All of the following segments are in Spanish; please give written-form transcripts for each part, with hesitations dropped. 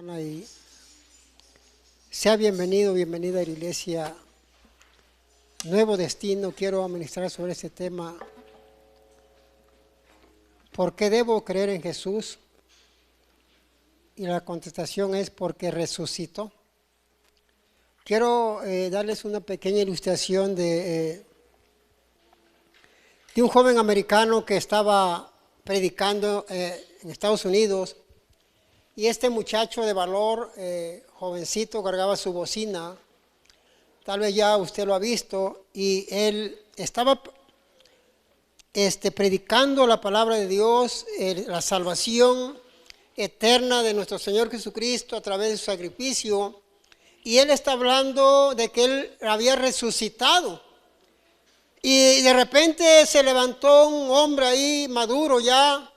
hermana, y sea bienvenido, bienvenida a la iglesia Nuevo Destino. Quiero ministrar sobre este tema: ¿por qué debo creer en Jesús? Y la contestación es porque resucitó. Quiero darles una pequeña ilustración de un joven americano que estaba predicando en Estados Unidos, y este muchacho de valor, jovencito, cargaba su bocina. Tal vez ya usted lo ha visto, y él estaba predicando la palabra de Dios, la salvación eterna de nuestro Señor Jesucristo a través de su sacrificio. Y él está hablando de que él había resucitado. Y de repente se levantó un hombre ahí maduro ya,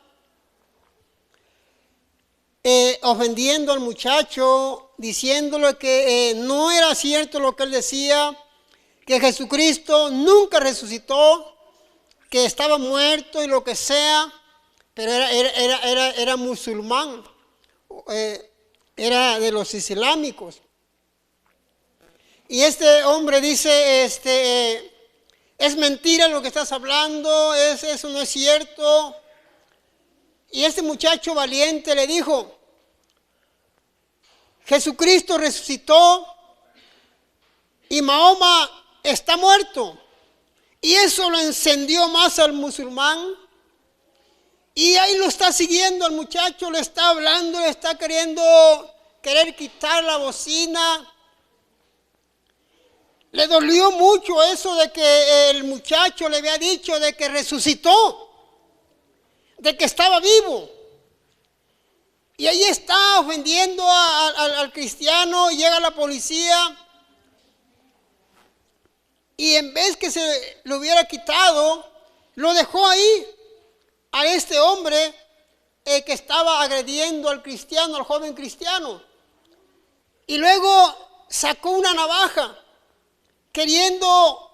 ofendiendo al muchacho, diciéndole que no era cierto lo que él decía, que Jesucristo nunca resucitó, que estaba muerto y lo que sea, pero era musulmán, era de los islámicos. Y este hombre dice, es mentira lo que estás hablando, eso no es cierto. Y este muchacho valiente le dijo: Jesucristo resucitó y Mahoma está muerto. Y eso lo encendió más al musulmán. Y ahí lo está siguiendo al muchacho, le está hablando, le está querer quitar la bocina. Le dolió mucho eso de que el muchacho le había dicho de que resucitó, de que estaba vivo. Y ahí está ofendiendo al cristiano. Llega la policía, y en vez que se lo hubiera quitado, lo dejó ahí a este hombre que estaba agrediendo al cristiano, al joven cristiano. Y luego sacó una navaja queriendo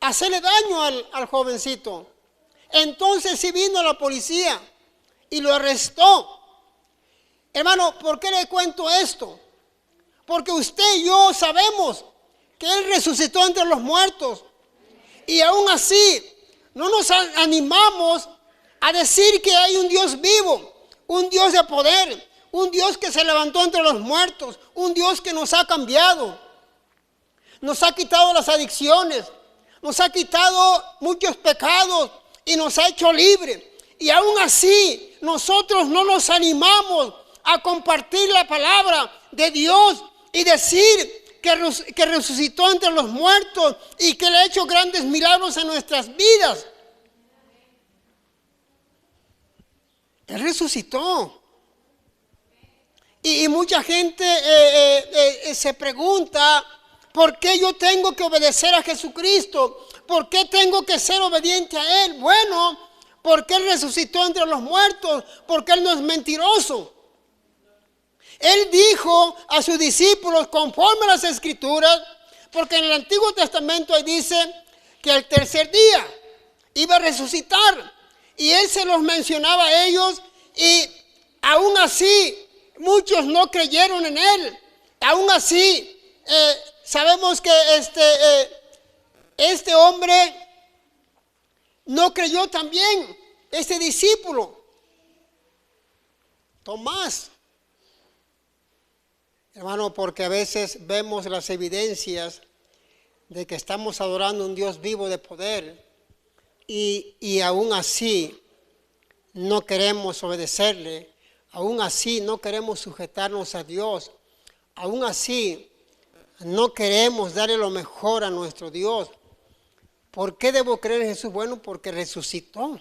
hacerle daño al jovencito. Entonces sí vino la policía y lo arrestó. Hermano, ¿por qué le cuento esto? Porque usted y yo sabemos que Él resucitó entre los muertos. Y aún así no nos animamos a decir que hay un Dios vivo, un Dios de poder, un Dios que se levantó entre los muertos, un Dios que nos ha cambiado. Nos ha quitado las adicciones, nos ha quitado muchos pecados y nos ha hecho libres. Y aún así nosotros no nos animamos a compartir la palabra de Dios y decir que resucitó entre los muertos y que le ha hecho grandes milagros en nuestras vidas. Él resucitó. Y mucha gente se pregunta: ¿por qué yo tengo que obedecer a Jesucristo? ¿Por qué tengo que ser obediente a Él? Bueno, porque Él resucitó entre los muertos, porque Él no es mentiroso. Él dijo a sus discípulos conforme a las Escrituras, porque en el Antiguo Testamento ahí dice que al tercer día iba a resucitar. Y Él se los mencionaba a ellos, y aún así muchos no creyeron en Él. Aún así sabemos que este hombre no creyó también, este discípulo, Tomás. Hermano, porque a veces vemos las evidencias de que estamos adorando a un Dios vivo de poder, y aún así no queremos obedecerle, aún así no queremos sujetarnos a Dios, aún así no queremos darle lo mejor a nuestro Dios. ¿Por qué debo creer en Jesús? Bueno, porque resucitó.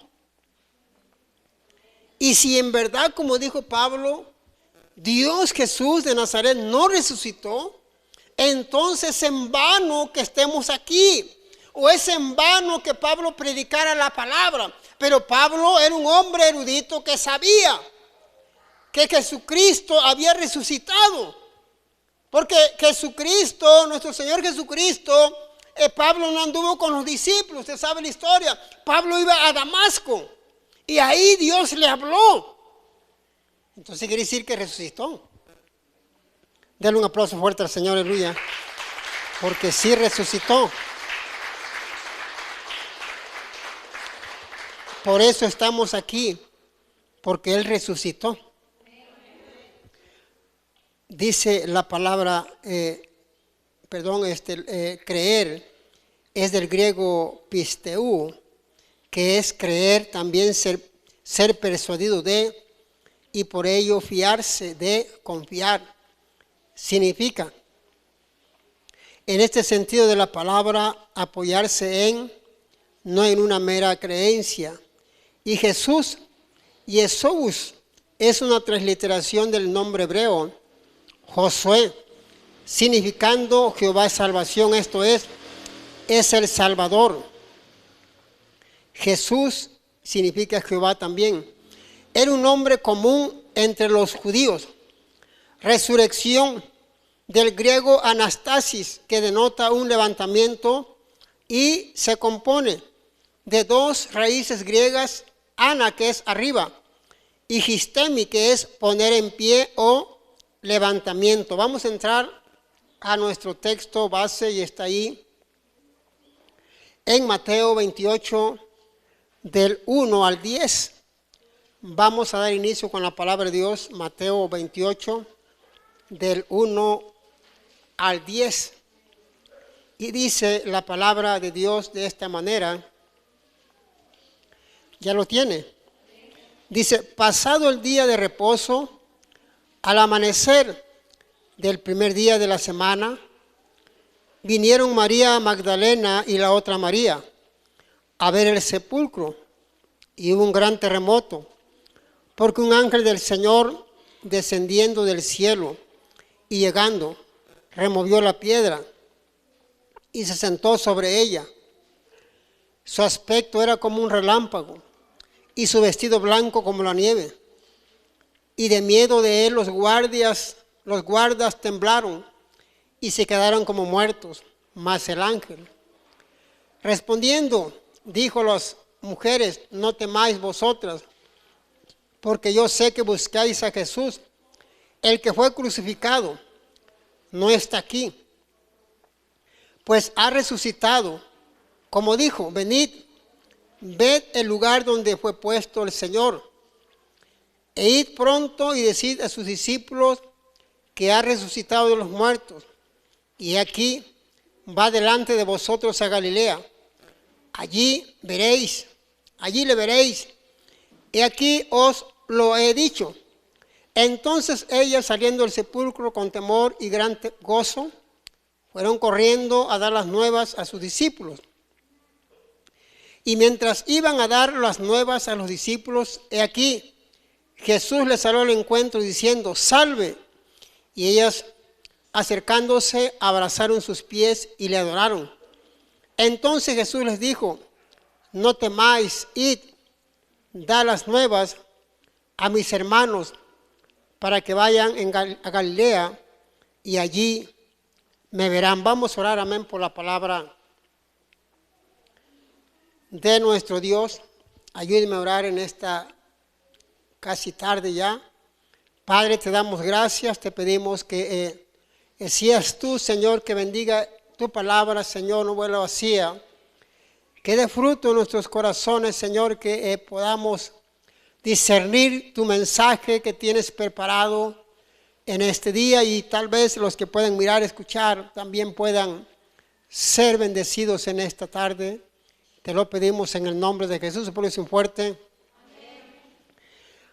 Y si en verdad, como dijo Pablo, Dios Jesús de Nazaret no resucitó, entonces en vano que estemos aquí, o es en vano que Pablo predicara la palabra. Pero Pablo era un hombre erudito que sabía que Jesucristo había resucitado. Porque Jesucristo, nuestro Señor Jesucristo, Pablo no anduvo con los discípulos, usted sabe la historia. Pablo iba a Damasco y ahí Dios le habló. Entonces quiere decir que resucitó. Denle un aplauso fuerte al Señor, aleluya, porque sí resucitó. Por eso estamos aquí, porque Él resucitó. Dice la palabra, creer, es del griego pisteu, que es creer, también ser persuadido de, y por ello fiarse de, confiar. Significa, en este sentido de la palabra, apoyarse en, no en una mera creencia. Y Jesús, Yeshús, es una transliteración del nombre hebreo, Josué, significando Jehová es salvación, esto es el Salvador. Jesús significa Jehová también. Era un nombre común entre los judíos. Resurrección, del griego anastasis, que denota un levantamiento y se compone de dos raíces griegas, ana, que es arriba, y histemi, que es poner en pie o levantamiento. Vamos a entrar a nuestro texto base y está ahí en Mateo 28, del 1 al 10. Vamos a dar inicio con la palabra de Dios, Mateo 28, del 1 al 10. Y dice la palabra de Dios de esta manera. ¿Ya lo tiene? Dice, pasado el día de reposo, al amanecer del primer día de la semana, vinieron María Magdalena y la otra María a ver el sepulcro, y hubo un gran terremoto, porque un ángel del Señor, descendiendo del cielo y llegando, removió la piedra y se sentó sobre ella. Su aspecto era como un relámpago y su vestido blanco como la nieve. Y de miedo de él los guardas temblaron y se quedaron como muertos. Mas el ángel, respondiendo, dijo a las mujeres, no temáis vosotras, porque yo sé que buscáis a Jesús, el que fue crucificado. No está aquí, pues ha resucitado, como dijo, venid, ved el lugar donde fue puesto el Señor, e id pronto y decid a sus discípulos que ha resucitado de los muertos, y aquí va delante de vosotros a Galilea, allí le veréis, y aquí os lo he dicho. Entonces ellas, saliendo del sepulcro con temor y gran gozo, fueron corriendo a dar las nuevas a sus discípulos. Y mientras iban a dar las nuevas a los discípulos, he aquí, Jesús les salió al encuentro diciendo, salve. Y ellas, acercándose, abrazaron sus pies y le adoraron. Entonces Jesús les dijo, no temáis, id, da las nuevas a mis hermanos, para que vayan a Galilea y allí me verán. Vamos a orar, amén, por la palabra de nuestro Dios. Ayúdeme a orar en esta casi tarde ya. Padre, te damos gracias, te pedimos que seas tú, Señor, que bendiga tu palabra, Señor, no vuelva vacía. Que dé fruto en nuestros corazones, Señor, que podamos discernir tu mensaje que tienes preparado en este día, y tal vez los que pueden mirar, escuchar, también puedan ser bendecidos en esta tarde. Te lo pedimos en el nombre de Jesús. Por eso un fuerte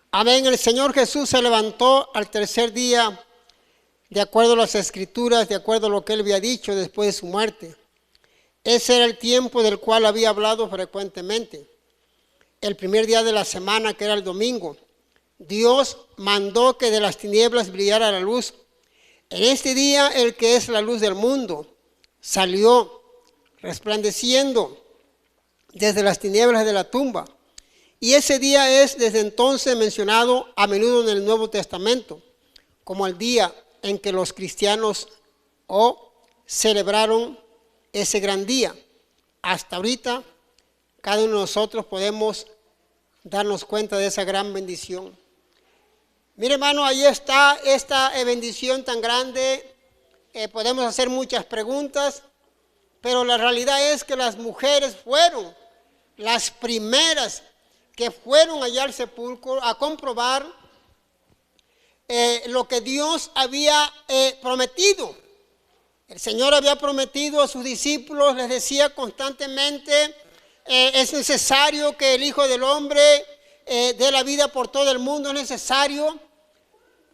amén. El Señor Jesús se levantó al tercer día, de acuerdo a las Escrituras, de acuerdo a lo que Él había dicho después de su muerte. Ese era el tiempo del cual había hablado frecuentemente. El primer día de la semana, que era el domingo, Dios mandó que de las tinieblas brillara la luz. En este día, el que es la luz del mundo salió resplandeciendo desde las tinieblas de la tumba. Y ese día es desde entonces mencionado a menudo en el Nuevo Testamento como el día en que los cristianos celebraron ese gran día. Hasta ahorita, cada uno de nosotros podemos darnos cuenta de esa gran bendición. Mire, hermano, ahí está esta bendición tan grande. Podemos hacer muchas preguntas, pero la realidad es que las mujeres fueron las primeras que fueron allá al sepulcro a comprobar lo que Dios había prometido. El Señor había prometido a sus discípulos, les decía constantemente, es necesario que el Hijo del Hombre dé la vida por todo el mundo, es necesario,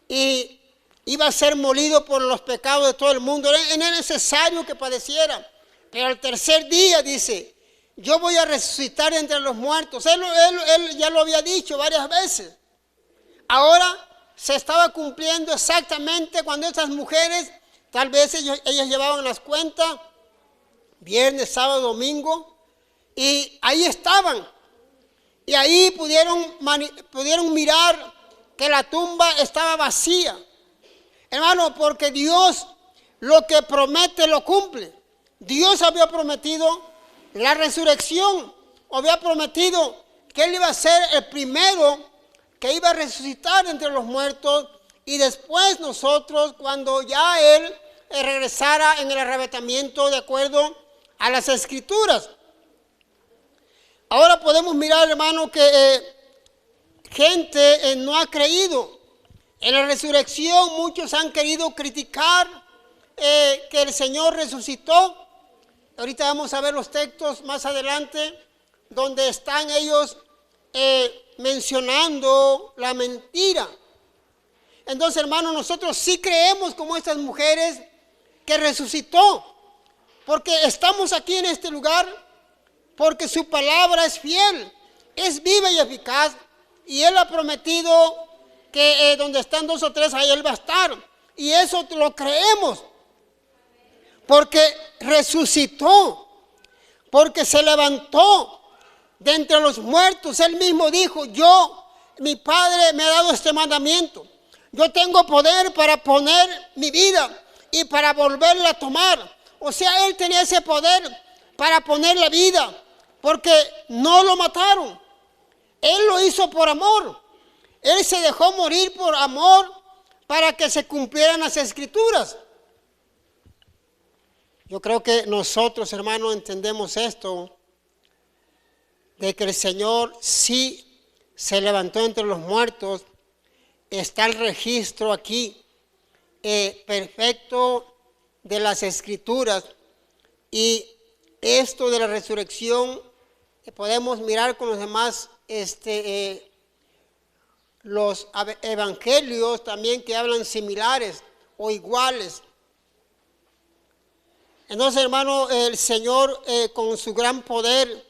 y iba a ser molido por los pecados de todo el mundo, era necesario que padeciera, pero al tercer día dice, yo voy a resucitar entre los muertos. Él ya lo había dicho varias veces. Ahora se estaba cumpliendo exactamente cuando estas mujeres, tal vez ellas llevaban las cuentas, viernes, sábado, domingo, y ahí estaban. Y ahí pudieron mirar que la tumba estaba vacía. Hermano, porque Dios lo que promete lo cumple. Dios había prometido la resurrección, había prometido que Él iba a ser el primero que iba a resucitar entre los muertos, y después nosotros, cuando ya Él regresara en el arrebatamiento de acuerdo a las Escrituras. Ahora podemos mirar, hermano, que gente no ha creído en la resurrección. Muchos han querido criticar que el Señor resucitó. Ahorita vamos a ver los textos más adelante donde están ellos mencionando la mentira. Entonces, hermano, nosotros sí creemos como estas mujeres que resucitó, porque estamos aquí en este lugar, porque su palabra es fiel, es viva y eficaz, y Él ha prometido que donde están 2 o 3, ahí Él va a estar, y eso lo creemos, porque resucitó, porque se levantó de entre los muertos. Él mismo dijo, mi Padre me ha dado este mandamiento, yo tengo poder para poner mi vida y para volverla a tomar. O sea, Él tenía ese poder para poner la vida, porque no lo mataron. Él lo hizo por amor. Él se dejó morir por amor para que se cumplieran las Escrituras. Yo creo que nosotros, hermanos, entendemos esto, de que el Señor sí se levantó entre los muertos. Está el registro aquí perfecto de las Escrituras, y esto de la resurrección podemos mirar con los demás los evangelios también, que hablan similares o iguales. Entonces, hermano, el Señor con su gran poder,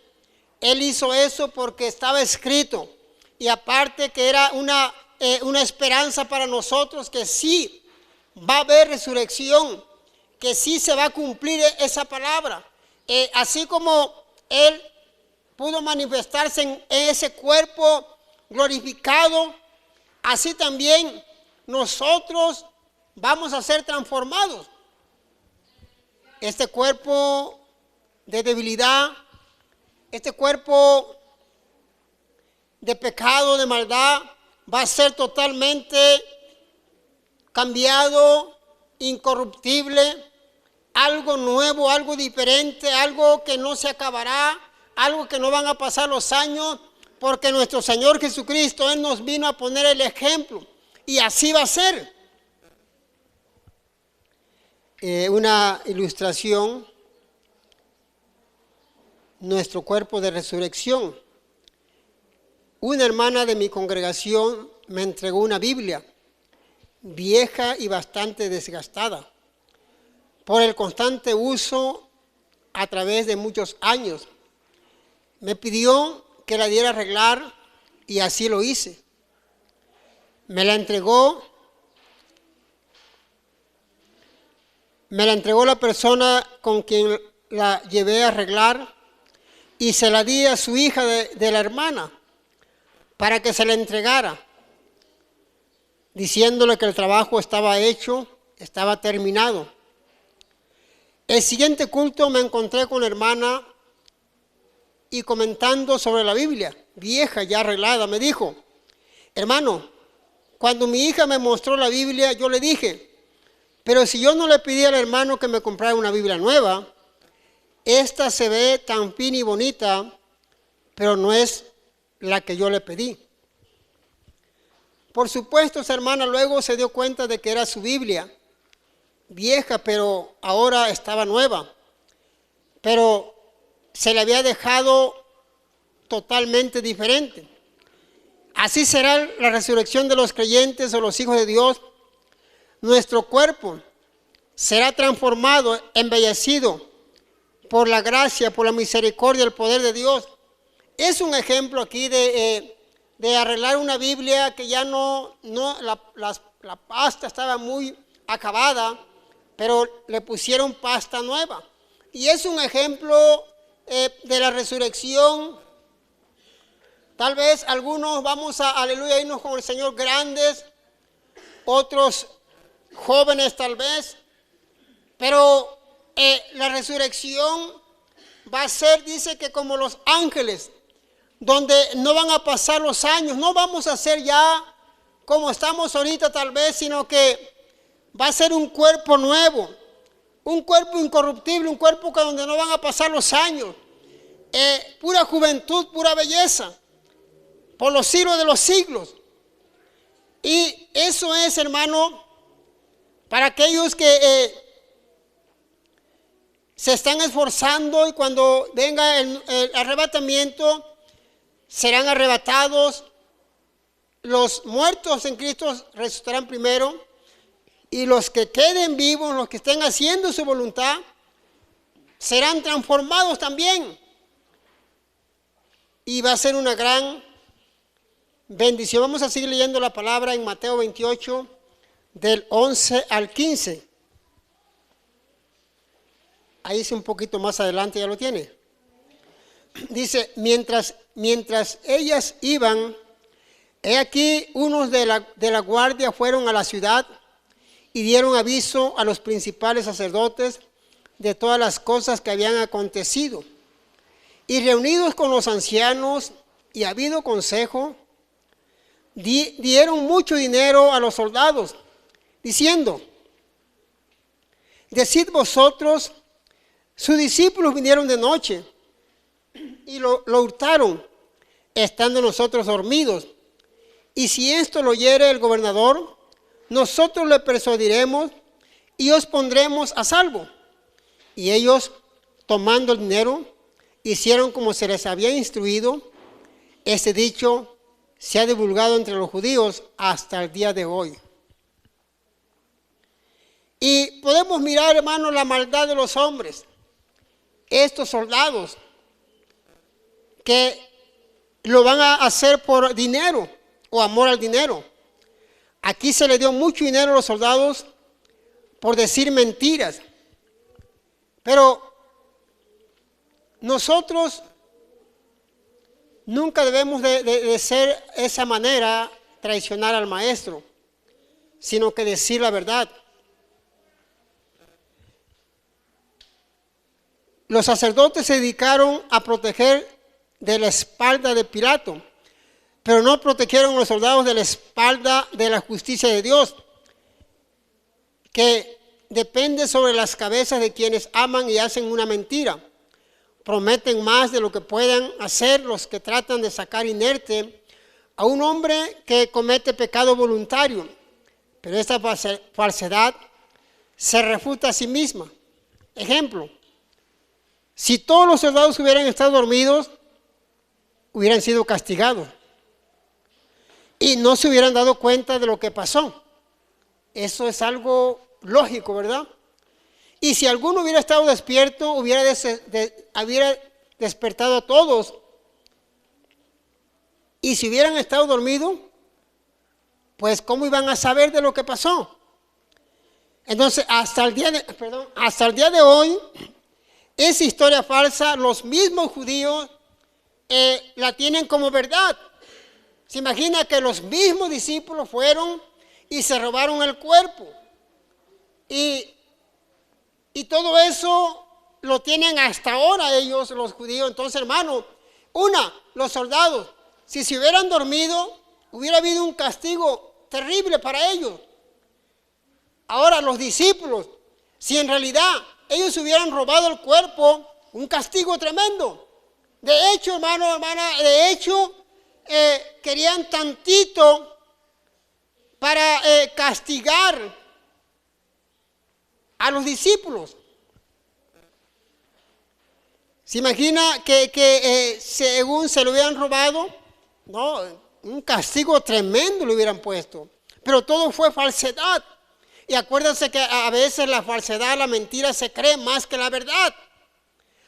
Él hizo eso porque estaba escrito, y aparte que era una esperanza para nosotros, que sí va a haber resurrección, que sí se va a cumplir esa palabra. Así como Él pudo manifestarse en ese cuerpo glorificado, así también nosotros vamos a ser transformados. Este cuerpo de debilidad, este cuerpo de pecado, de maldad, va a ser totalmente cambiado, incorruptible, algo nuevo, algo diferente, algo que no se acabará, algo que no van a pasar los años, porque nuestro Señor Jesucristo, Él nos vino a poner el ejemplo, y así va a ser. Una ilustración, nuestro cuerpo de resurrección. Una hermana de mi congregación me entregó una Biblia, vieja y bastante desgastada, por el constante uso a través de muchos años. Me pidió que la diera a arreglar, y así lo hice. Me la entregó la persona con quien la llevé a arreglar, y se la di a su hija de la hermana para que se la entregara, diciéndole que el trabajo estaba hecho, estaba terminado. El siguiente culto me encontré con la hermana, y comentando sobre la Biblia, vieja ya arreglada, me dijo, hermano, cuando mi hija me mostró la Biblia, yo le dije, pero si yo no le pedí al hermano que me comprara una Biblia nueva, esta se ve tan fina y bonita, pero no es la que yo le pedí. Por supuesto, esa hermana luego se dio cuenta de que era su Biblia, vieja, pero ahora estaba nueva. Pero se le había dejado totalmente diferente. Así será la resurrección de los creyentes o los hijos de Dios. Nuestro cuerpo será transformado, embellecido por la gracia, por la misericordia, el poder de Dios. Es un ejemplo aquí de arreglar una Biblia que ya la pasta estaba muy acabada, pero le pusieron pasta nueva. Y es un ejemplo de la resurrección. Tal vez algunos vamos a, aleluya, irnos con el Señor grandes, otros jóvenes tal vez, pero la resurrección va a ser, dice que como los ángeles, donde no van a pasar los años, no vamos a ser ya como estamos ahorita tal vez, sino que va a ser un cuerpo nuevo, un cuerpo incorruptible, un cuerpo donde no van a pasar los años, pura juventud, pura belleza, por los siglos de los siglos. Y eso es, hermano, para aquellos que se están esforzando y cuando venga el arrebatamiento, serán arrebatados. Los muertos en Cristo resucitarán primero y los que queden vivos, los que estén haciendo su voluntad, serán transformados también. Y va a ser una gran bendición. Vamos a seguir leyendo la palabra en Mateo 28, del 11 al 15. Ahí dice un poquito más adelante, ya lo tiene. Dice, mientras ellas iban, he aquí unos de la guardia fueron a la ciudad y dieron aviso a los principales sacerdotes de todas las cosas que habían acontecido. Y reunidos con los ancianos y habido consejo, dieron mucho dinero a los soldados, diciendo, decid vosotros, sus discípulos vinieron de noche y lo hurtaron, estando nosotros dormidos. Y si esto lo oyere el gobernador, nosotros le persuadiremos y os pondremos a salvo. Y ellos, tomando el dinero, hicieron como se les había instruido. Este dicho se ha divulgado entre los judíos hasta el día de hoy. Y podemos mirar, hermano, la maldad de los hombres. Estos soldados que lo van a hacer por dinero o amor al dinero. Aquí se le dio mucho dinero a los soldados por decir mentiras. Pero nosotros nunca debemos de ser esa manera, traicionar al maestro, sino que decir la verdad. Los sacerdotes se dedicaron a proteger de la espalda de Pilato, pero no protegieron a los soldados de la espalda de la justicia de Dios, que depende sobre las cabezas de quienes aman y hacen una mentira. Prometen más de lo que puedan hacer los que tratan de sacar inerte a un hombre que comete pecado voluntario, pero esta falsedad se refuta a sí misma. Ejemplo, si todos los soldados hubieran estado dormidos, hubieran sido castigados y no se hubieran dado cuenta de lo que pasó. Eso es algo lógico, ¿verdad? Y si alguno hubiera estado despierto, hubiera despertado a todos. Y si hubieran estado dormidos, pues ¿cómo iban a saber de lo que pasó? Entonces, hasta el día de hoy, esa historia falsa, los mismos judíos la tienen como verdad. Se imagina que los mismos discípulos fueron y se robaron el cuerpo. Y todo eso lo tienen hasta ahora ellos, los judíos. Entonces, hermano, los soldados, si se hubieran dormido, hubiera habido un castigo terrible para ellos. Ahora los discípulos, si en realidad ellos hubieran robado el cuerpo, un castigo tremendo. De hecho, hermano, hermana, querían tantito para castigar a los discípulos. ¿Se imagina que según se lo hubieran robado? No, un castigo tremendo le hubieran puesto. Pero todo fue falsedad. Y acuérdense que a veces la falsedad, la mentira se cree más que la verdad.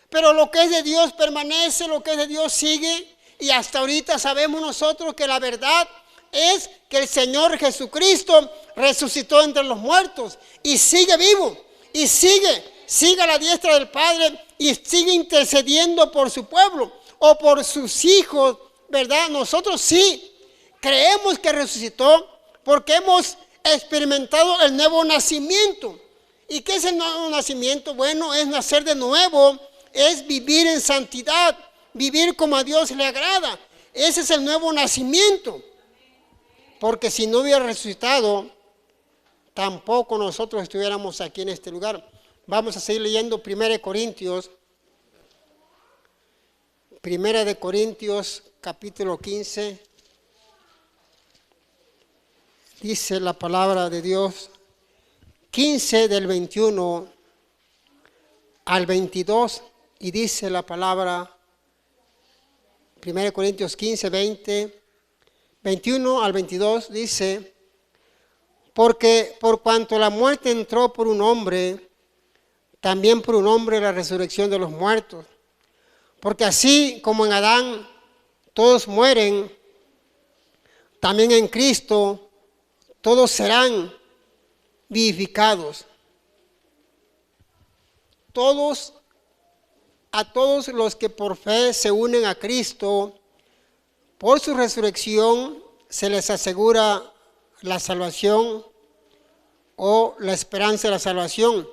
Pero lo que es de Dios permanece, lo que es de Dios sigue. Y hasta ahorita sabemos nosotros que la verdad es que el Señor Jesucristo resucitó entre los muertos y sigue vivo. Y sigue a la diestra del Padre y sigue intercediendo por su pueblo o por sus hijos, ¿verdad? Nosotros sí creemos que resucitó porque hemos experimentado el nuevo nacimiento. ¿Y qué es el nuevo nacimiento? Bueno, es nacer de nuevo, es vivir en santidad, vivir como a Dios le agrada. Ese es el nuevo nacimiento. Porque si no hubiera resucitado, tampoco nosotros estuviéramos aquí en este lugar. Vamos a seguir leyendo 1 de Corintios capítulo 15. Dice la palabra de Dios, 15 del 21 al 22, y dice la palabra, 1 Corintios 15, 21 al 22, dice: porque por cuanto la muerte entró por un hombre, también por un hombre la resurrección de los muertos. Porque así como en Adán todos mueren, también en Cristo todos serán vivificados. A todos los que por fe se unen a Cristo, por su resurrección se les asegura la salvación o la esperanza de la salvación.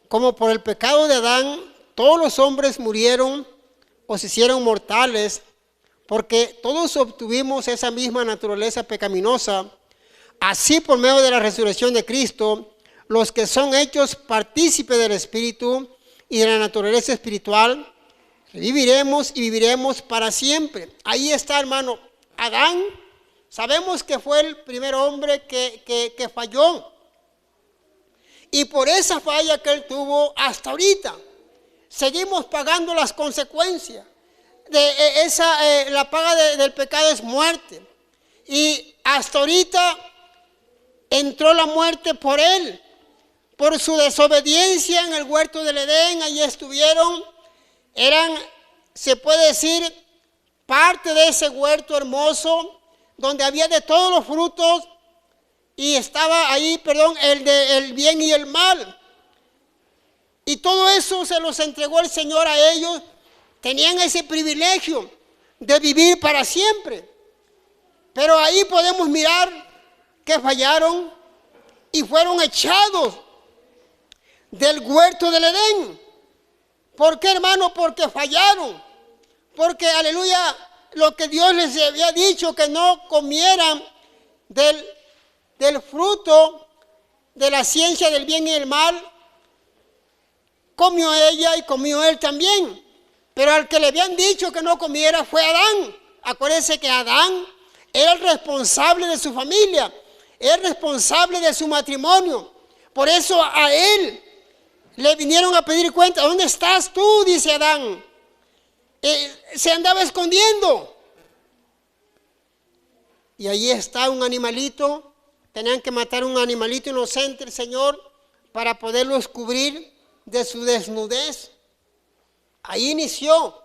Como por el pecado de Adán, todos los hombres murieron o se hicieron mortales, porque todos obtuvimos esa misma naturaleza pecaminosa. Así, por medio de la resurrección de Cristo, los que son hechos partícipes del Espíritu y de la naturaleza espiritual, viviremos y viviremos para siempre. Ahí está, hermano, Adán. Sabemos que fue el primer hombre que falló. Y por esa falla que él tuvo hasta ahorita, seguimos pagando las consecuencias. La paga del pecado es muerte. Y hasta ahorita entró la muerte por él. Por su desobediencia en el huerto del Edén, allí estuvieron. Eran, se puede decir, parte de ese huerto hermoso, donde había de todos los frutos, y estaba ahí, el bien y el mal. Y todo eso se los entregó el Señor a ellos. Tenían ese privilegio de vivir para siempre. Pero ahí podemos mirar que fallaron y fueron echados del huerto del Edén. ¿Por qué, hermano? Porque fallaron. Porque, aleluya, lo que Dios les había dicho, que no comieran del fruto de la ciencia del bien y el mal, comió ella y comió él también. Pero al que le habían dicho que no comiera fue Adán. Acuérdense que Adán era el responsable de su familia, era el responsable de su matrimonio. Por eso a él le vinieron a pedir cuenta. ¿Dónde estás tú?, dice Adán. Se andaba escondiendo. Y allí está un animalito. Tenían que matar un animalito inocente el Señor para poderlos cubrir de su desnudez. Ahí inició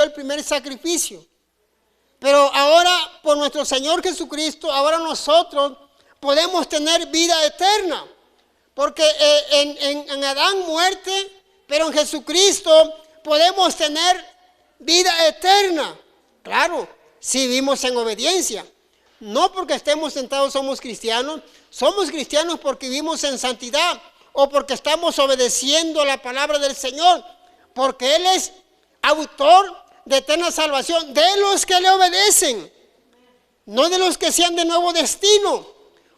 el primer sacrificio. Pero ahora, por nuestro Señor Jesucristo, ahora nosotros podemos tener vida eterna. Porque en Adán muerte, pero en Jesucristo podemos tener vida eterna. Claro, si vivimos en obediencia. No porque estemos sentados somos cristianos porque vivimos en santidad o porque estamos obedeciendo la palabra del Señor, porque Él es autor de eterna salvación de los que le obedecen. no de los que sean de nuevo destino,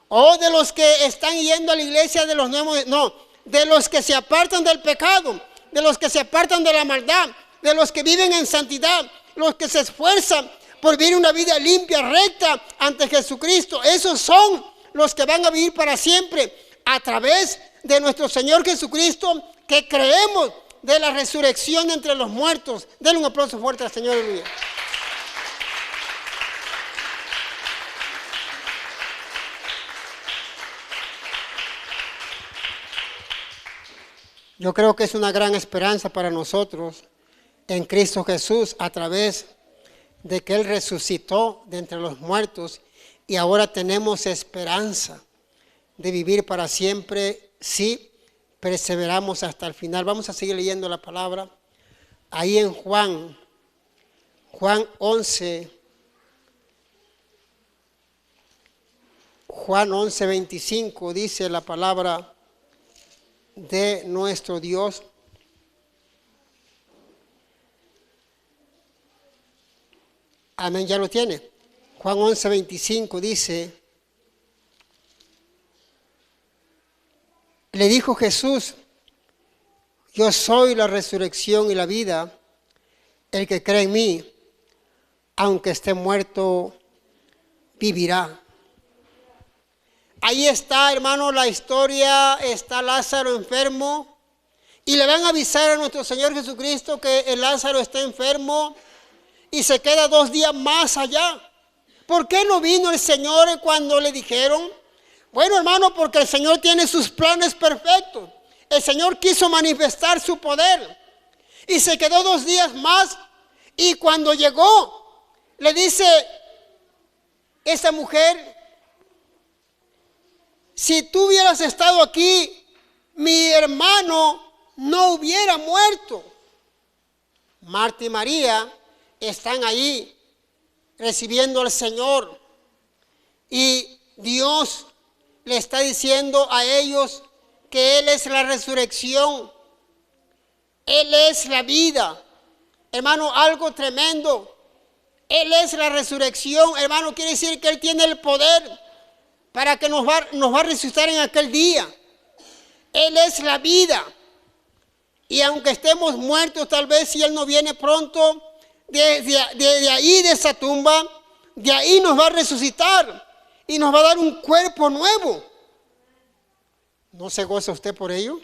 o de los que están yendo a la iglesia de los nuevos, no, de los que se apartan del pecado, de los que se apartan de la maldad, de los que viven en santidad, los que se esfuerzan por vivir una vida limpia, recta ante Jesucristo. Esos son los que van a vivir para siempre a través de nuestro Señor Jesucristo, que creemos de la resurrección entre los muertos. Denle un aplauso fuerte al Señor. Aleluya. Yo creo que es una gran esperanza para nosotros en Cristo Jesús, a través de que Él resucitó de entre los muertos, y ahora tenemos esperanza de vivir para siempre si perseveramos hasta el final. Vamos a seguir leyendo la palabra. Ahí en Juan 11, 25 dice la palabra de nuestro Dios. Amén, ya lo tiene. Juan 11, 25 dice: le dijo Jesús: yo soy la resurrección y la vida. El que cree en mí, aunque esté muerto, vivirá. Ahí está, hermano, la historia. Está Lázaro enfermo, y le van a avisar a nuestro Señor Jesucristo que el Lázaro está enfermo y se queda 2 días más allá. ¿Por qué no vino el Señor cuando le dijeron? Bueno, hermano, porque el Señor tiene sus planes perfectos. El Señor quiso manifestar su poder y se quedó 2 días más, y cuando llegó le dice esa mujer: si tú hubieras estado aquí, mi hermano no hubiera muerto. Marta y María están ahí recibiendo al Señor, y Dios le está diciendo a ellos que Él es la resurrección, Él es la vida. Hermano, algo tremendo. Él es la resurrección, hermano, quiere decir que Él tiene el poder para que nos va a resucitar en aquel día. Él es la vida. Y aunque estemos muertos, tal vez si Él no viene pronto, de ahí, de esa tumba, de ahí nos va a resucitar y nos va a dar un cuerpo nuevo. ¿No se goza usted por ello?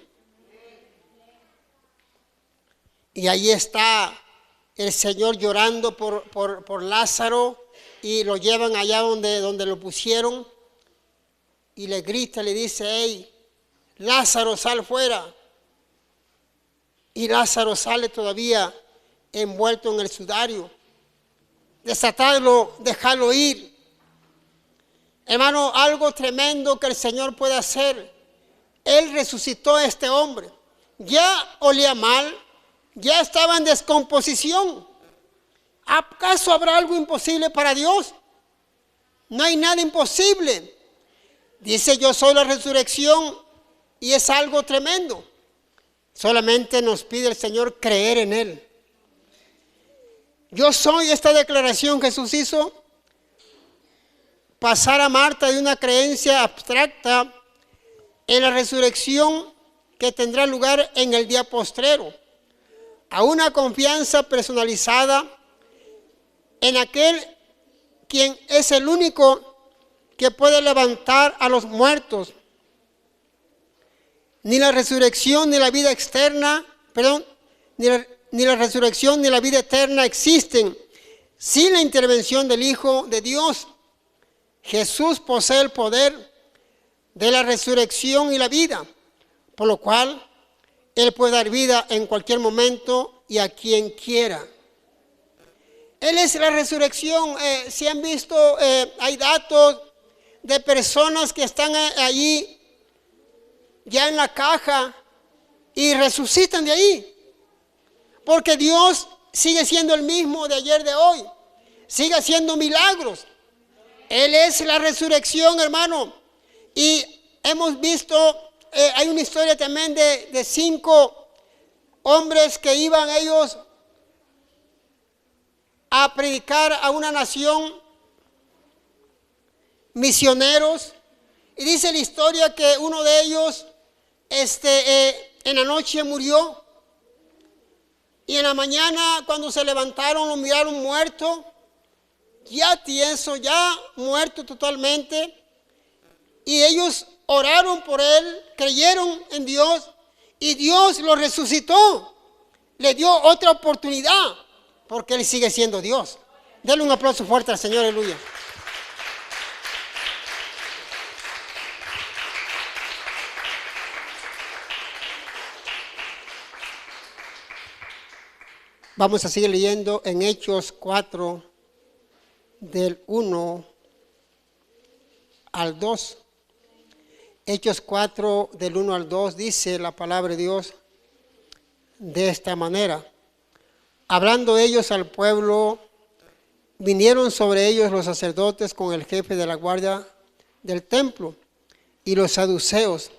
Y ahí está el Señor llorando por Lázaro, y lo llevan allá donde lo pusieron, y le grita, le dice: hey, Lázaro, sal fuera. Y Lázaro sale todavía envuelto en el sudario. Desatadlo, dejadlo ir. Hermano, algo tremendo que el Señor puede hacer. Él resucitó a este hombre. Ya olía mal, ya estaba en descomposición. ¿Acaso habrá algo imposible para Dios? No hay nada imposible. Dice: yo soy la resurrección, y es algo tremendo. Solamente nos pide el Señor creer en Él. Yo soy, esta declaración Jesús hizo pasar a Marta de una creencia abstracta en la resurrección que tendrá lugar en el día postrero, a una confianza personalizada en aquel quien es el único que puede levantar a los muertos. Ni la resurrección ni la vida externa, ni la resurrección ni la vida eterna existen sin la intervención del Hijo de Dios. Jesús posee el poder de la resurrección y la vida, por lo cual Él puede dar vida en cualquier momento y a quien quiera. Él es la resurrección. Si han visto, hay datos de personas que están allí ya en la caja y resucitan de ahí, porque Dios sigue siendo el mismo de ayer, de hoy, sigue haciendo milagros. Él es la resurrección, hermano. Y hemos visto, hay una historia también de 5 hombres que iban ellos a predicar a una nación, misioneros. Y dice la historia que uno de ellos en la noche murió. Y en la mañana, cuando se levantaron, lo miraron muerto, ya tieso, ya muerto totalmente. Y ellos oraron por él, creyeron en Dios, y Dios lo resucitó. Le dio otra oportunidad, porque él sigue siendo Dios. Denle un aplauso fuerte al Señor, aleluya. Vamos a seguir leyendo en Hechos 4, del 1 al 2. Hechos 4, del 1 al 2, dice la palabra de Dios de esta manera. Hablando ellos al pueblo, vinieron sobre ellos los sacerdotes con el jefe de la guardia del templo y los saduceos,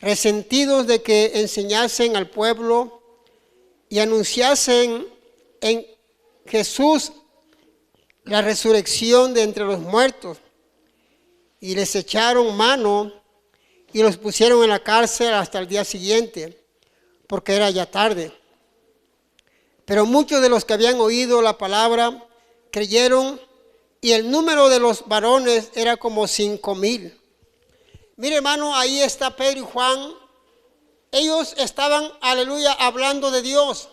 resentidos de que enseñasen al pueblo y anunciasen en Jesús la resurrección de entre los muertos. Y les echaron mano y los pusieron en la cárcel hasta el día siguiente, porque era ya tarde. Pero muchos de los que habían oído la palabra creyeron, y el número de los varones era como 5,000. Mire, hermano, ahí está Pedro y Juan. Ellos estaban, aleluya, hablando de Dios,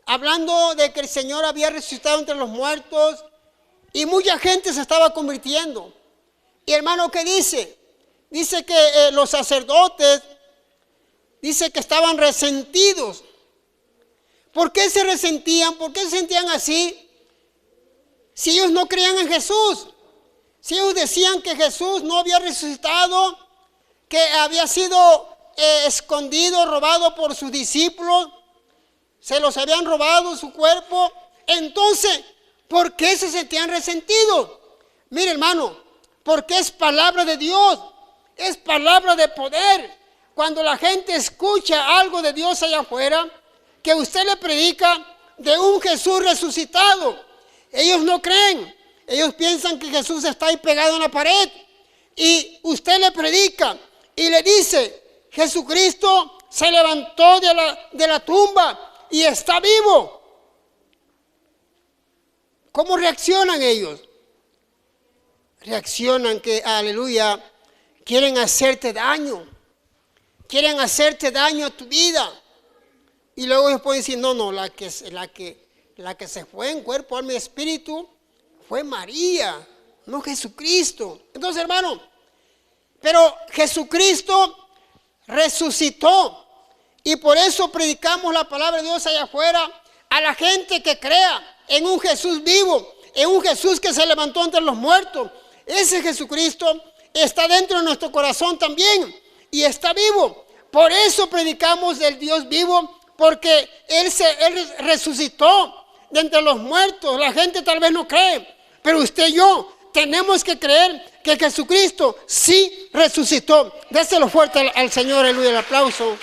hablando de que el Señor había resucitado entre los muertos, y mucha gente se estaba convirtiendo. Y hermano, ¿qué dice? Dice que los sacerdotes, dice que estaban resentidos. ¿Por qué se resentían? ¿Por qué se sentían así? Si ellos no creían en Jesús, si ellos decían que Jesús no había resucitado, que había sido escondido, robado por sus discípulos, se los habían robado su cuerpo, entonces, ¿por qué se sentían resentidos? Mire, hermano, porque es palabra de Dios, es palabra de poder. Cuando la gente escucha algo de Dios allá afuera, que usted le predica de un Jesús resucitado, ellos no creen, ellos piensan que Jesús está ahí pegado en la pared, y usted le predica y le dice: Jesucristo se levantó de la tumba y está vivo. ¿Cómo reaccionan ellos? Reaccionan que, aleluya, quieren hacerte daño. Quieren hacerte daño a tu vida. Y luego ellos pueden decir: no, la que se fue en cuerpo, alma y espíritu fue María, no Jesucristo. Entonces, hermano, pero Jesucristo resucitó, y por eso predicamos la palabra de Dios allá afuera a la gente que crea en un Jesús vivo, en un Jesús que se levantó entre los muertos. Ese Jesucristo está dentro de nuestro corazón también y está vivo. Por eso predicamos del Dios vivo, porque Él resucitó de entre los muertos. La gente tal vez no cree, pero usted y yo tenemos que creer que Jesucristo sí resucitó. Déselo fuerte al Señor, aleluya, el aplauso.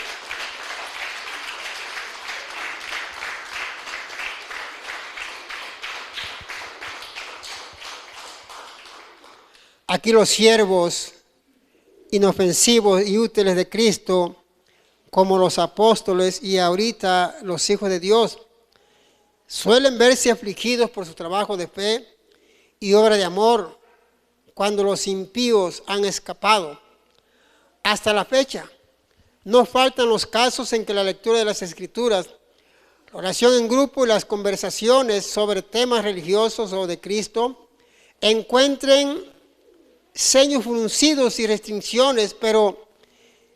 Aquí los siervos inofensivos y útiles de Cristo, como los apóstoles y ahorita los hijos de Dios, suelen verse afligidos por su trabajo de fe y obra de amor cuando los impíos han escapado. Hasta la fecha, no faltan los casos en que la lectura de las Escrituras, la oración en grupo y las conversaciones sobre temas religiosos o de Cristo encuentren ceños fruncidos y restricciones, pero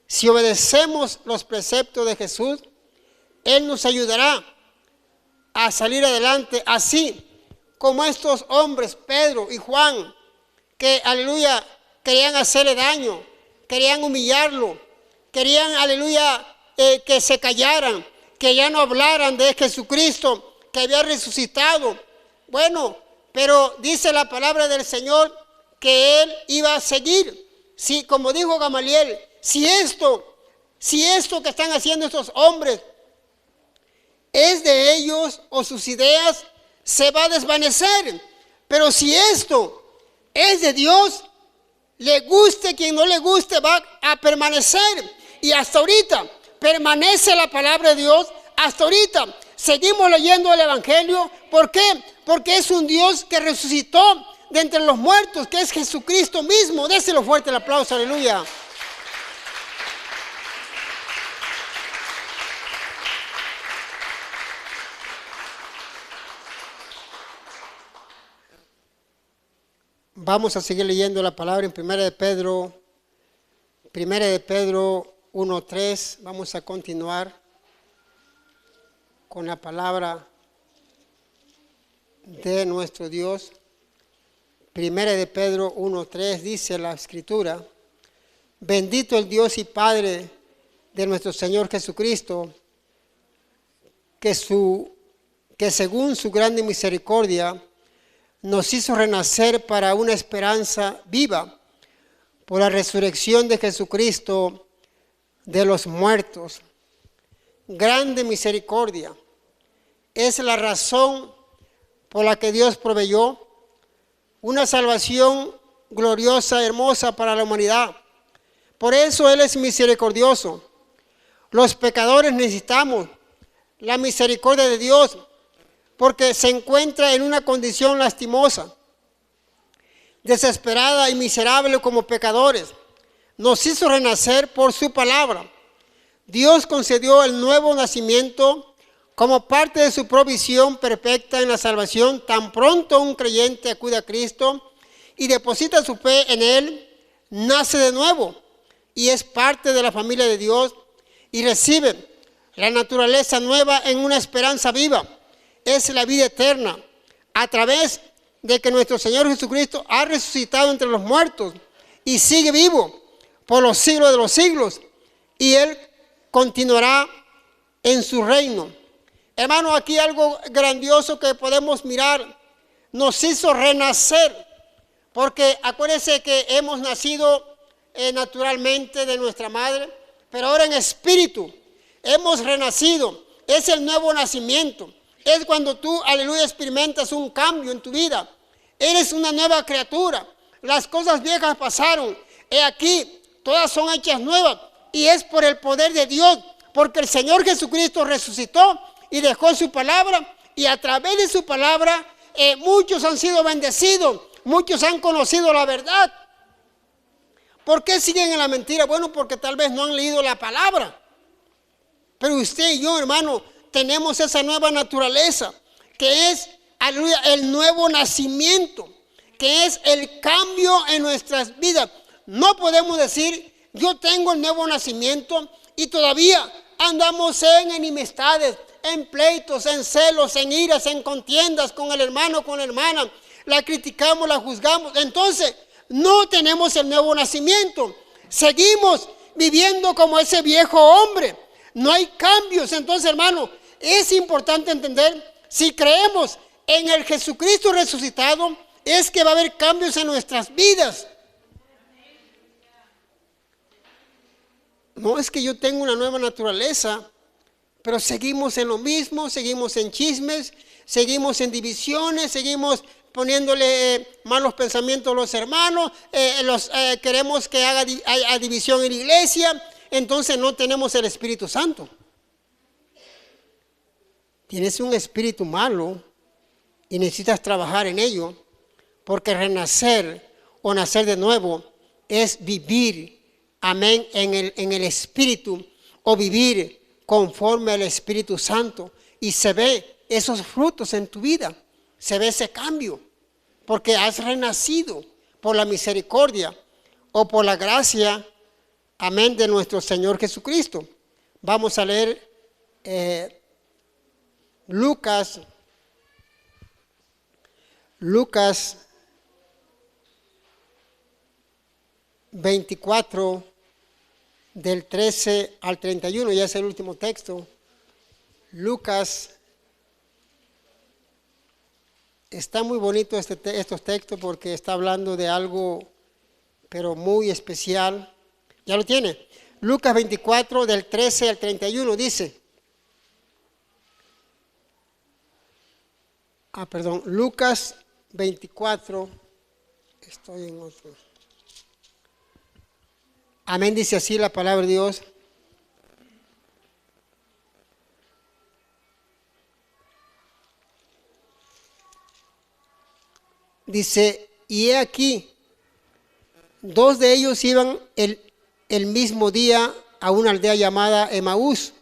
si obedecemos los preceptos de Jesús, Él nos ayudará a salir adelante, así como estos hombres, Pedro y Juan, que, aleluya, querían hacerle daño, querían humillarlo, querían, aleluya, que se callaran, que ya no hablaran de Jesucristo, que había resucitado. Bueno, pero dice la palabra del Señor que Él iba a seguir. Sí, como dijo Gamaliel, si esto que están haciendo estos hombres es de ellos o sus ideas, se va a desvanecer. Pero si esto es de Dios, le guste quien no le guste, va a permanecer. Y hasta ahorita permanece la palabra de Dios. Hasta ahorita seguimos leyendo el Evangelio. ¿Por qué? Porque es un Dios que resucitó de entre los muertos, que es Jesucristo mismo. Déselo fuerte el aplauso, aleluya. Vamos a seguir leyendo la palabra en 1 de Pedro 1:3. Vamos a continuar con la palabra de nuestro Dios. 1 de Pedro 1:3 dice la Escritura: bendito el Dios y Padre de nuestro Señor Jesucristo, que según su grande misericordia nos hizo renacer para una esperanza viva por la resurrección de Jesucristo de los muertos. Grande misericordia es la razón por la que Dios proveyó una salvación gloriosa, hermosa para la humanidad. Por eso Él es misericordioso. Los pecadores necesitamos la misericordia de Dios, porque se encuentra en una condición lastimosa, desesperada y miserable como pecadores. Nos hizo renacer por su palabra. Dios concedió el nuevo nacimiento como parte de su provisión perfecta en la salvación. Tan pronto un creyente acude a Cristo y deposita su fe en Él, nace de nuevo y es parte de la familia de Dios y recibe la naturaleza nueva en una esperanza viva. Es la vida eterna a través de que nuestro Señor Jesucristo ha resucitado entre los muertos y sigue vivo por los siglos de los siglos, y Él continuará en su reino. Hermano, aquí algo grandioso que podemos mirar: nos hizo renacer, porque acuérdense que hemos nacido naturalmente de nuestra madre, pero ahora en espíritu hemos renacido. Es el nuevo nacimiento. Es cuando tú, aleluya, experimentas un cambio en tu vida. Eres una nueva criatura. Las cosas viejas pasaron. He aquí, todas son hechas nuevas. Y es por el poder de Dios. Porque el Señor Jesucristo resucitó y dejó su palabra. Y a través de su palabra, muchos han sido bendecidos. Muchos han conocido la verdad. ¿Por qué siguen en la mentira? Bueno, porque tal vez no han leído la palabra. Pero usted y yo, hermano, tenemos esa nueva naturaleza, que es, aleluya, el nuevo nacimiento, que es el cambio en nuestras vidas. No podemos decir, yo tengo el nuevo nacimiento y todavía andamos en enemistades, en pleitos, en celos, en iras, en contiendas con el hermano, con la hermana. La criticamos, la juzgamos. Entonces, no tenemos el nuevo nacimiento. Seguimos viviendo como ese viejo hombre. No hay cambios. Entonces, hermano, es importante entender, si creemos en el Jesucristo resucitado, es que va a haber cambios en nuestras vidas. No es que yo tenga una nueva naturaleza, pero seguimos en lo mismo, seguimos en chismes, seguimos en divisiones, seguimos poniéndole malos pensamientos a los hermanos, queremos que haya división en la iglesia. Entonces no tenemos el Espíritu Santo. Tienes un espíritu malo y necesitas trabajar en ello, porque renacer o nacer de nuevo es vivir, amén, en el Espíritu, o vivir conforme al Espíritu Santo. Y se ve esos frutos en tu vida, se ve ese cambio, porque has renacido por la misericordia o por la gracia, amén, de nuestro Señor Jesucristo. Vamos a leer Lucas 24, del 13 al 31, ya es el último texto. Lucas, está muy bonito estos textos porque está hablando de algo, pero muy especial. ¿Ya lo tiene? Lucas 24, del 13 al 31, dice. Lucas 24, Estoy en otro. Amén, dice así la palabra de Dios. Dice, y he aquí, dos de ellos iban el mismo día a una aldea llamada Emaús,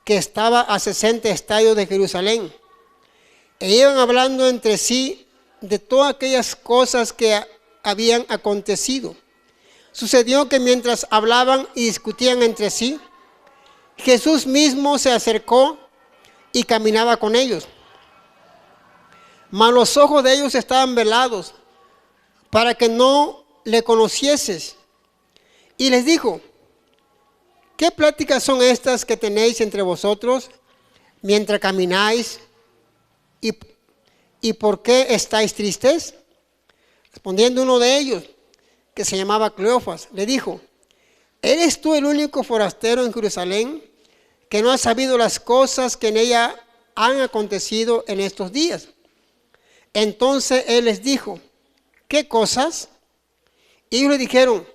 que estaba a 60 estadios de Jerusalén. E iban hablando entre sí de todas aquellas cosas que habían acontecido. Sucedió que mientras hablaban y discutían entre sí, Jesús mismo se acercó y caminaba con ellos. Mas los ojos de ellos estaban velados para que no le conocieses. Y les dijo, ¿qué pláticas son estas que tenéis entre vosotros mientras camináis? ¿Y por qué estáis tristes? Respondiendo uno de ellos, que se llamaba Cleofas, le dijo, ¿eres tú el único forastero en Jerusalén que no ha sabido las cosas que en ella han acontecido en estos días? Entonces él les dijo, ¿qué cosas? Y ellos le dijeron,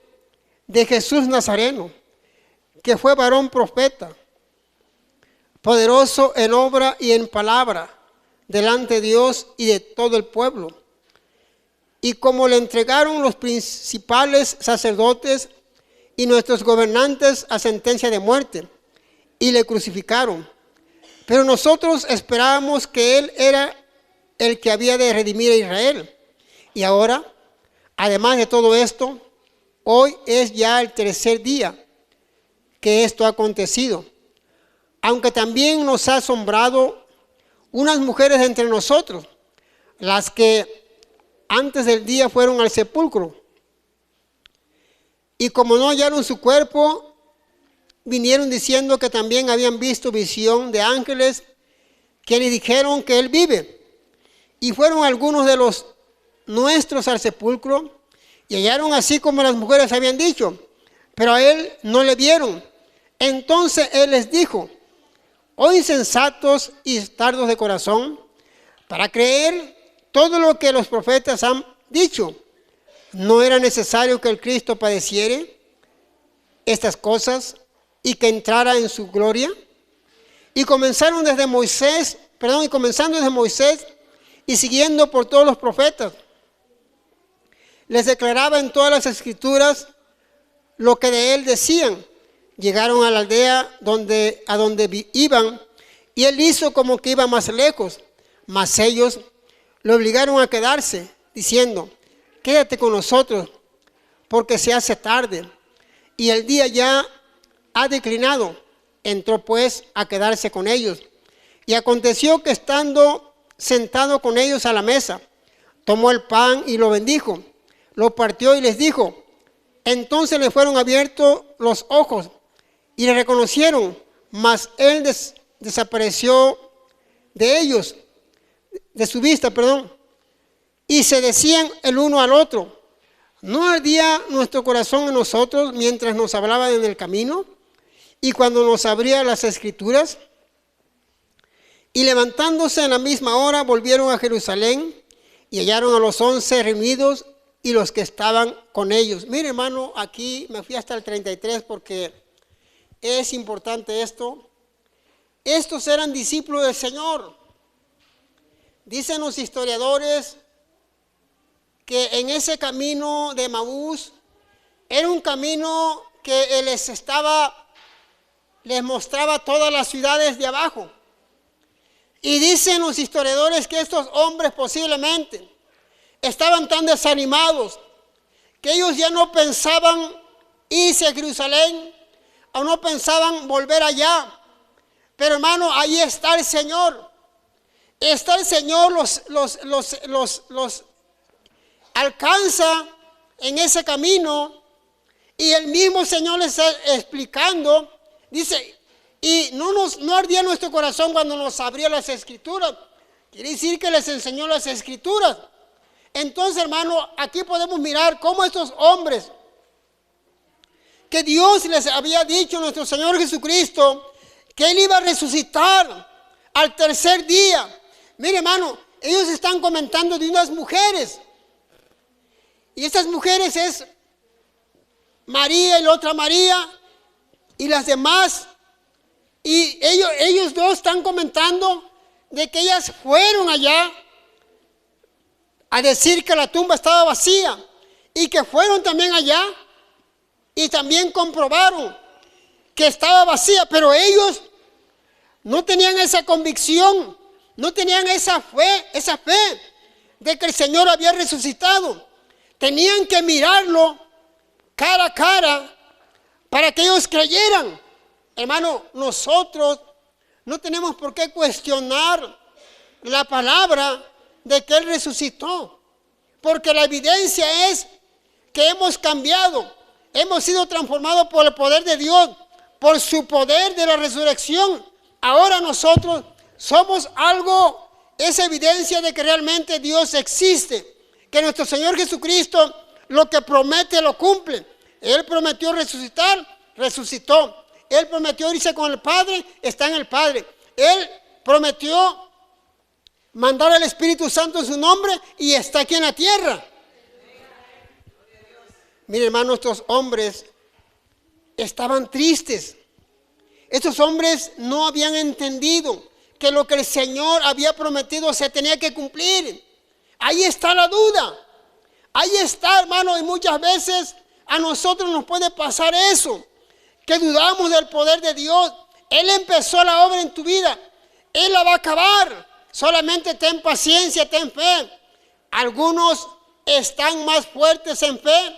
de Jesús Nazareno, que fue varón profeta, poderoso en obra y en palabra, delante de Dios y de todo el pueblo. Y como le entregaron los principales sacerdotes y nuestros gobernantes a sentencia de muerte, y le crucificaron. Pero nosotros esperábamos que él era el que había de redimir a Israel. Y ahora, además de todo esto, hoy es ya el tercer día que esto ha acontecido. Aunque también nos ha asombrado unas mujeres entre nosotros, las que antes del día fueron al sepulcro. Y como no hallaron su cuerpo, vinieron diciendo que también habían visto visión de ángeles que le dijeron que él vive. Y fueron algunos de los nuestros al sepulcro y hallaron así como las mujeres habían dicho, pero a él no le vieron. Entonces él les dijo, oh insensatos y tardos de corazón, para creer todo lo que los profetas han dicho. ¿No era necesario que el Cristo padeciere estas cosas y que entrara en su gloria? Y comenzando desde Moisés y siguiendo por todos los profetas, les declaraba en todas las escrituras lo que de él decían. Llegaron a la aldea a donde iban, y él hizo como que iba más lejos, mas ellos lo obligaron a quedarse, diciendo, quédate con nosotros, porque se hace tarde, y el día ya ha declinado. Entró pues a quedarse con ellos, y aconteció que estando sentado con ellos a la mesa, tomó el pan y lo bendijo, lo partió y les dijo. Entonces le fueron abiertos los ojos y le reconocieron, mas él desapareció de ellos, de su vista, y se decían el uno al otro, ¿no ardía nuestro corazón en nosotros mientras nos hablaba en el camino y cuando nos abría las escrituras? Y levantándose en la misma hora volvieron a Jerusalén y hallaron a los 11 reunidos y los que estaban con ellos. Mire, hermano, aquí me fui hasta el 33 porque es importante esto. Estos eran discípulos del Señor. Dicen los historiadores que en ese camino de Emaús era un camino que les mostraba todas las ciudades de abajo. Y dicen los historiadores que estos hombres posiblemente estaban tan desanimados que ellos ya no pensaban irse a Jerusalén o no pensaban volver allá. Pero hermano, ahí está el Señor. Está el Señor, los alcanza en ese camino y el mismo Señor les está explicando. Dice, y no ardía nuestro corazón cuando nos abrió las escrituras. Quiere decir que les enseñó las escrituras. Entonces, hermano, aquí podemos mirar cómo estos hombres que Dios les había dicho, nuestro Señor Jesucristo, que Él iba a resucitar al tercer día. Mire, hermano, ellos están comentando de unas mujeres. Y estas mujeres es María y la otra María y las demás. Y ellos dos están comentando de que ellas fueron allá a decir que la tumba estaba vacía. Y que fueron también allá y también comprobaron que estaba vacía. Pero ellos no tenían esa convicción, no tenían esa fe de que el Señor había resucitado. Tenían que mirarlo cara a cara para que ellos creyeran. Hermano, nosotros no tenemos por qué cuestionar la palabra de que Él resucitó, porque la evidencia es que hemos cambiado, hemos sido transformados por el poder de Dios, por su poder de la resurrección. Ahora nosotros somos algo, es evidencia de que realmente Dios existe, que nuestro Señor Jesucristo lo que promete lo cumple. Él prometió resucitar, resucitó. Él prometió irse con el Padre, está en el Padre. Él prometió mandar al Espíritu Santo en su nombre y está aquí en la tierra. Mire, hermano, estos hombres estaban tristes. Estos hombres no habían entendido que lo que el Señor había prometido se tenía que cumplir. Ahí está la duda. Ahí está, hermano, y muchas veces a nosotros nos puede pasar eso, que dudamos del poder de Dios. Él empezó la obra en tu vida, Él la va a acabar. Solamente ten paciencia, ten fe. Algunos están más fuertes en fe,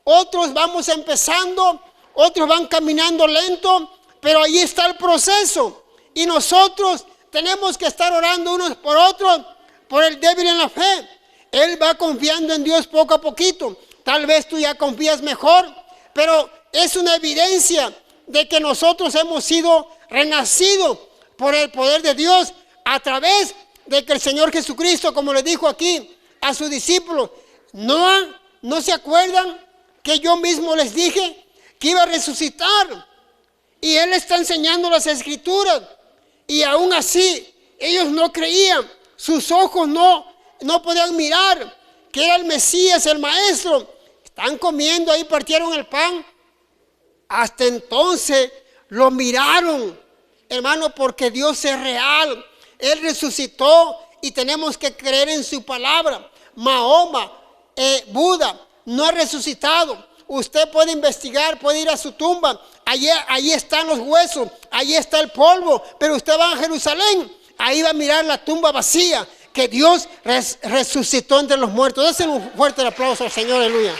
otros vamos empezando, otros van caminando lento, pero ahí está el proceso. Y nosotros tenemos que estar orando unos por otros, por el débil en la fe. Él va confiando en Dios poco a poquito. Tal vez tú ya confías mejor, pero es una evidencia de que nosotros hemos sido renacidos por el poder de Dios a través de que el Señor Jesucristo, como le dijo aquí a sus discípulos, no se acuerdan que yo mismo les dije que iba a resucitar. Y Él está enseñando las Escrituras. Y aún así, ellos no creían. Sus ojos no podían mirar que era el Mesías, el Maestro. Están comiendo ahí, partieron el pan. Hasta entonces lo miraron, hermano, porque Dios es real. Él resucitó y tenemos que creer en su palabra. Mahoma, Buda, no ha resucitado. Usted puede investigar, puede ir a su tumba. Allí están los huesos, allí está el polvo. Pero usted va a Jerusalén, ahí va a mirar la tumba vacía, que Dios resucitó entre los muertos. Denle un fuerte aplauso al Señor, aleluya.